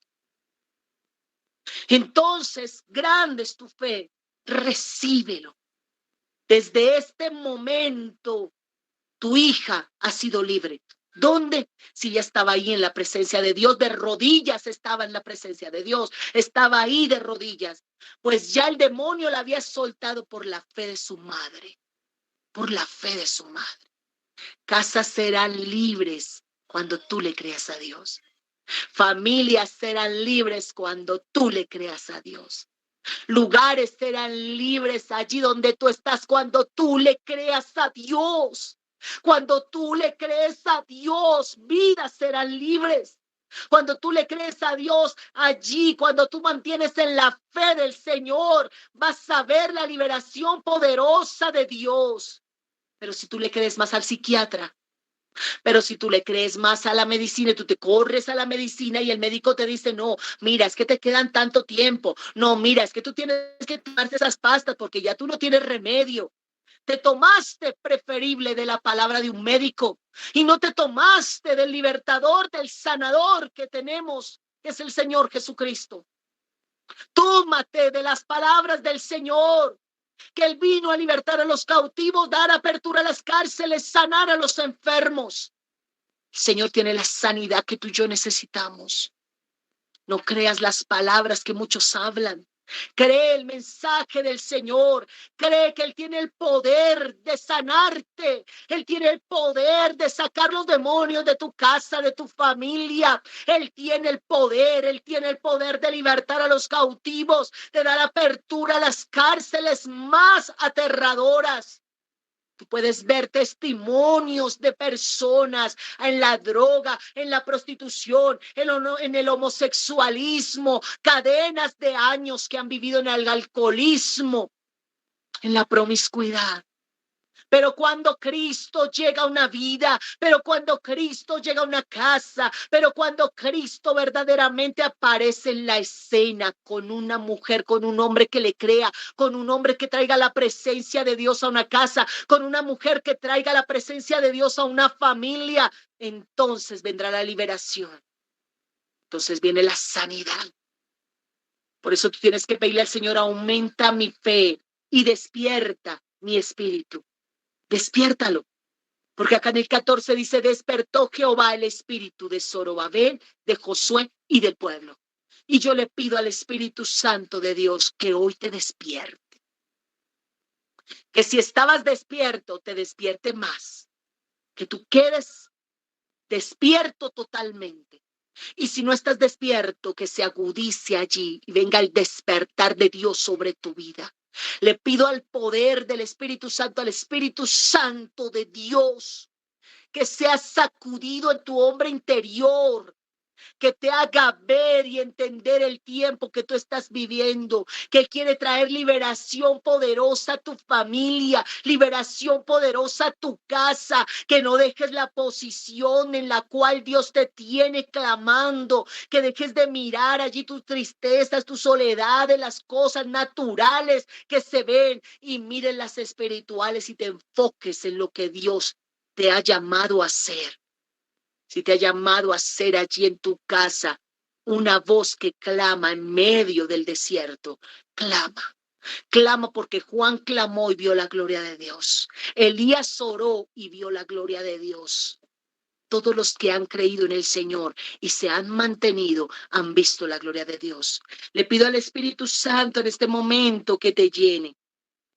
Entonces, grande es tu fe, recíbelo. Desde este momento, tu hija ha sido libre. ¿Dónde? Si ya estaba ahí en la presencia de Dios, de rodillas estaba en la presencia de Dios, estaba ahí de rodillas, pues ya el demonio la había soltado por la fe de su madre, por la fe de su madre. Casas serán libres cuando tú le creas a Dios. Familias serán libres cuando tú le creas a Dios. Lugares serán libres allí donde tú estás cuando tú le creas a Dios. Cuando tú le crees a Dios, vidas serán libres. Cuando tú le crees a Dios allí, cuando tú mantienes en la fe del Señor, vas a ver la liberación poderosa de Dios. Pero si tú le crees más al psiquiatra, pero si tú le crees más a la medicina y tú te corres a la medicina y el médico te dice, no, mira, es que te quedan tanto tiempo. No, mira, es que tú tienes que tomarte esas pastas porque ya tú no tienes remedio. Te tomaste preferible de la palabra de un médico y no te tomaste del libertador, del sanador que tenemos, que es el Señor Jesucristo. Tómate de las palabras del Señor, que Él vino a libertar a los cautivos, dar apertura a las cárceles, sanar a los enfermos. El Señor tiene la sanidad que tú y yo necesitamos. No creas las palabras que muchos hablan. Cree el mensaje del Señor. Cree que Él tiene el poder de sanarte. Él tiene el poder de sacar los demonios de tu casa, de tu familia. Él tiene el poder. Él tiene el poder de libertar a los cautivos, de dar apertura a las cárceles más aterradoras. Tú puedes ver testimonios de personas en la droga, en la prostitución, en el homosexualismo, cadenas de años que han vivido en el alcoholismo, en la promiscuidad. Pero cuando Cristo llega a una vida, pero cuando Cristo llega a una casa, pero cuando Cristo verdaderamente aparece en la escena con una mujer, con un hombre que le crea, con un hombre que traiga la presencia de Dios a una casa, con una mujer que traiga la presencia de Dios a una familia, entonces vendrá la liberación. Entonces viene la sanidad. Por eso tú tienes que pedirle al Señor, aumenta mi fe y despierta mi espíritu. Despiértalo, porque acá en el 14 dice, despertó Jehová el espíritu de Zorobabel, de Josué y del pueblo. Y yo le pido al Espíritu Santo de Dios que hoy te despierte. Que si estabas despierto, te despierte más. Que tú quedes despierto totalmente. Y si no estás despierto, que se agudice allí y venga el despertar de Dios sobre tu vida. Le pido al poder del Espíritu Santo, al Espíritu Santo de Dios, que sea sacudido en tu hombre interior, que te haga ver y entender el tiempo que tú estás viviendo, que quiere traer liberación poderosa a tu familia, liberación poderosa a tu casa, que no dejes la posición en la cual Dios te tiene clamando, que dejes de mirar allí tus tristezas, tu soledad, de las cosas naturales que se ven y mires las espirituales y te enfoques en lo que Dios te ha llamado a hacer. Si te ha llamado a ser allí en tu casa una voz que clama en medio del desierto, clama. Clama porque Juan clamó y vio la gloria de Dios. Elías oró y vio la gloria de Dios. Todos los que han creído en el Señor y se han mantenido han visto la gloria de Dios. Le pido al Espíritu Santo en este momento que te llene,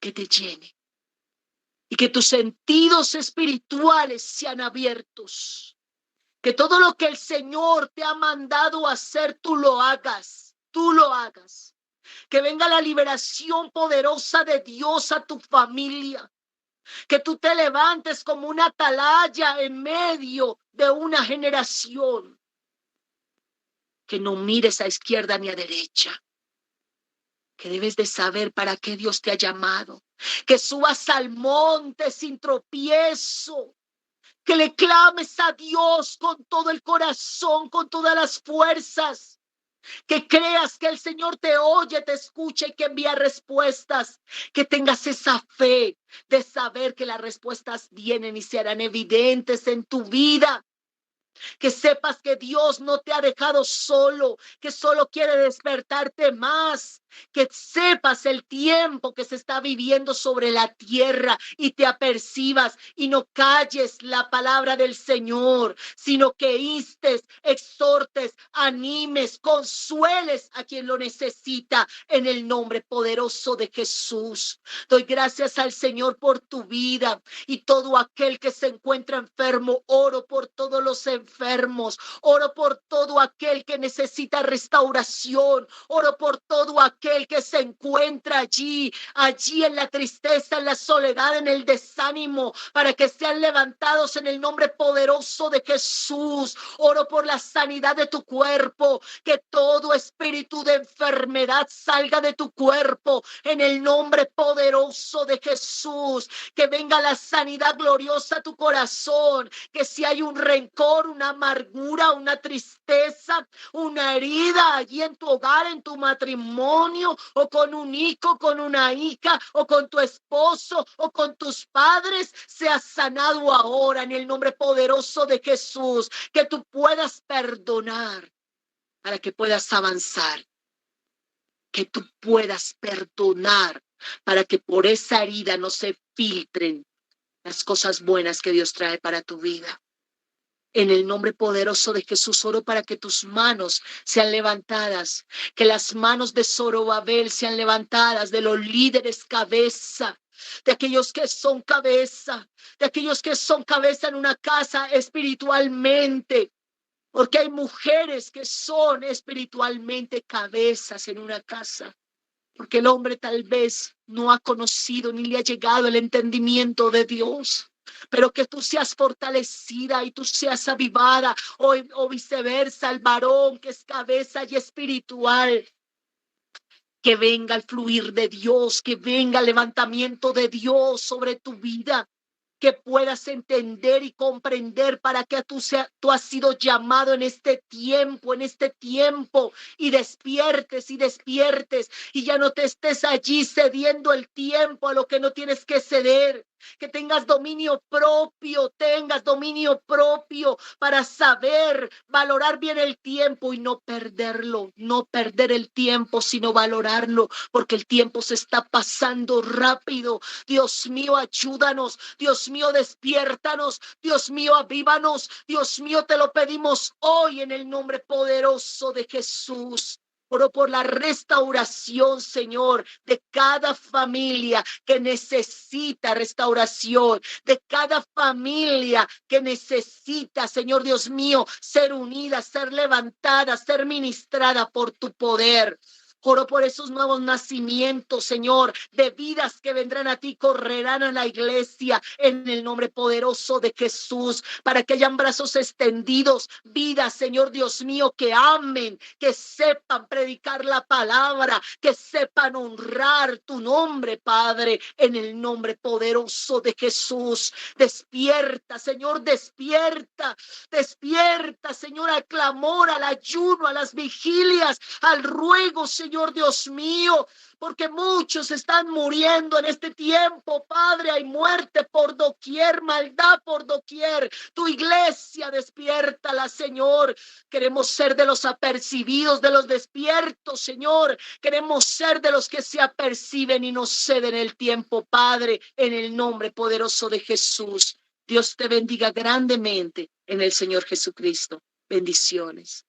que te llene. Y que tus sentidos espirituales sean abiertos. Que todo lo que el Señor te ha mandado hacer, tú lo hagas, tú lo hagas. Que venga la liberación poderosa de Dios a tu familia. que tú te levantes como una atalaya en medio de una generación, que no mires a izquierda ni a derecha, que debes de saber para qué Dios te ha llamado, que subas al monte sin tropiezo, que le clames a Dios con todo el corazón, con todas las fuerzas, que creas que el Señor te oye, te escucha y que envía respuestas, que tengas esa fe de saber que las respuestas vienen y se harán evidentes en tu vida. Que sepas que Dios no te ha dejado solo, que solo quiere despertarte más, que sepas el tiempo que se está viviendo sobre la tierra y te apercibas y no calles la palabra del Señor, sino que instes, exhortes, animes, consueles a quien lo necesita en el nombre poderoso de Jesús. Doy gracias al Señor por tu vida y todo aquel que se encuentra enfermo. Oro por todos los enfermos, oro por todo aquel que necesita restauración, oro por todo aquel que se encuentra allí en la tristeza, en la soledad, en el desánimo, para que sean levantados en el nombre poderoso de Jesús. Oro por la sanidad de tu cuerpo, que todo espíritu de enfermedad salga de tu cuerpo en el nombre poderoso de Jesús. Que venga la sanidad gloriosa a tu corazón, que si hay un rencor, una amargura, una tristeza, una herida allí en tu hogar, en tu matrimonio, o con un hijo, con una hija, o con tu esposo, o con tus padres, sea sanado ahora en el nombre poderoso de Jesús, que tú puedas perdonar para que puedas avanzar, que tú puedas perdonar para que por esa herida no se filtren las cosas buenas que Dios trae para tu vida. En el nombre poderoso de Jesús oro para que tus manos sean levantadas, que las manos de Zorobabel sean levantadas, de los líderes cabeza, de aquellos que son cabeza, de aquellos que son cabeza en una casa espiritualmente, porque hay mujeres que son espiritualmente cabezas en una casa. Porque el hombre tal vez no ha conocido ni le ha llegado el entendimiento de Dios. Pero que tú seas fortalecida y tú seas avivada, o viceversa, el varón que es cabeza y espiritual. Que venga el fluir de Dios, que venga el levantamiento de Dios sobre tu vida. Que puedas entender y comprender para qué tú has sido llamado en este tiempo, y despiertes y ya no te estés allí cediendo el tiempo a lo que no tienes que ceder. Que tengas dominio propio para saber valorar bien el tiempo y no perderlo, no perder el tiempo, sino valorarlo, porque el tiempo se está pasando rápido. Dios mío, ayúdanos. Dios mío, despiértanos. Dios mío, avívanos. Dios mío, te lo pedimos hoy en el nombre poderoso de Jesús. Oro por la restauración, Señor, de cada familia que necesita restauración, de cada familia que necesita, Señor Dios mío, ser unida, ser levantada, ser ministrada por tu poder. Oro por esos nuevos nacimientos, Señor, de vidas que vendrán a ti, correrán a la iglesia en el nombre poderoso de Jesús, para que hayan brazos extendidos, vidas, Señor Dios mío, que amen, que sepan predicar la palabra, que sepan honrar tu nombre, Padre, en el nombre poderoso de Jesús. Despierta, Señor, despierta, Señor, al clamor, al ayuno, a las vigilias, al ruego, Señor Dios mío, porque muchos están muriendo en este tiempo, Padre. Hay muerte por doquier, maldad por doquier. Tu iglesia, despiértala, Señor. Queremos ser de los apercibidos, de los despiertos, Señor. Queremos ser de los que se aperciben y no ceden el tiempo, Padre, en el nombre poderoso de Jesús. Dios te bendiga grandemente en el Señor Jesucristo. Bendiciones.